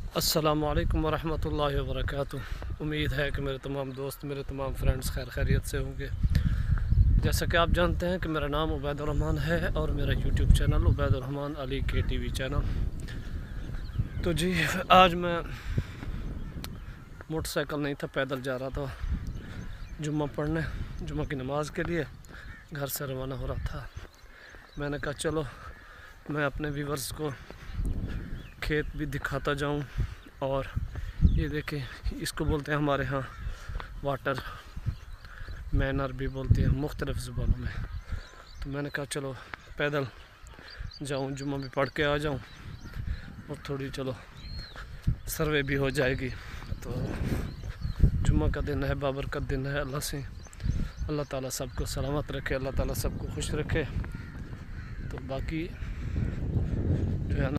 अस्सलामुअलैकुम वरहमतुल्लाहि वबरकातुह। उम्मीद है कि मेरे तमाम दोस्त, मेरे तमाम फ्रेंड्स खैर खैरियत से होंगे। जैसा कि आप जानते हैं कि मेरा नाम उबैदुर्रहमान है और मेरा यूट्यूब चैनल उबैदुर्रहमान अली के टीवी चैनल। तो जी, आज मैं मोटरसाइकिल नहीं था, पैदल जा रहा था जुम्मा पढ़ने, जुम्मा की नमाज़ के लिए घर से रवाना हो रहा था। मैंने कहा चलो मैं अपने व्यूवर्स को खेत भी दिखाता जाऊं। और ये देखें, इसको बोलते हैं हमारे यहाँ वाटर मैनर भी बोलते हैं मुख्तलिफ़ ज़ुबानों में। तो मैंने कहा चलो पैदल जाऊं, जुम्मा भी पढ़ के आ जाऊं और थोड़ी चलो सर्वे भी हो जाएगी। तो जुम्मा का दिन है, बाबरकत दिन है। अल्लाह ताला सबको सलामत रखे, अल्लाह ताला सबको खुश रखे। तो बाकी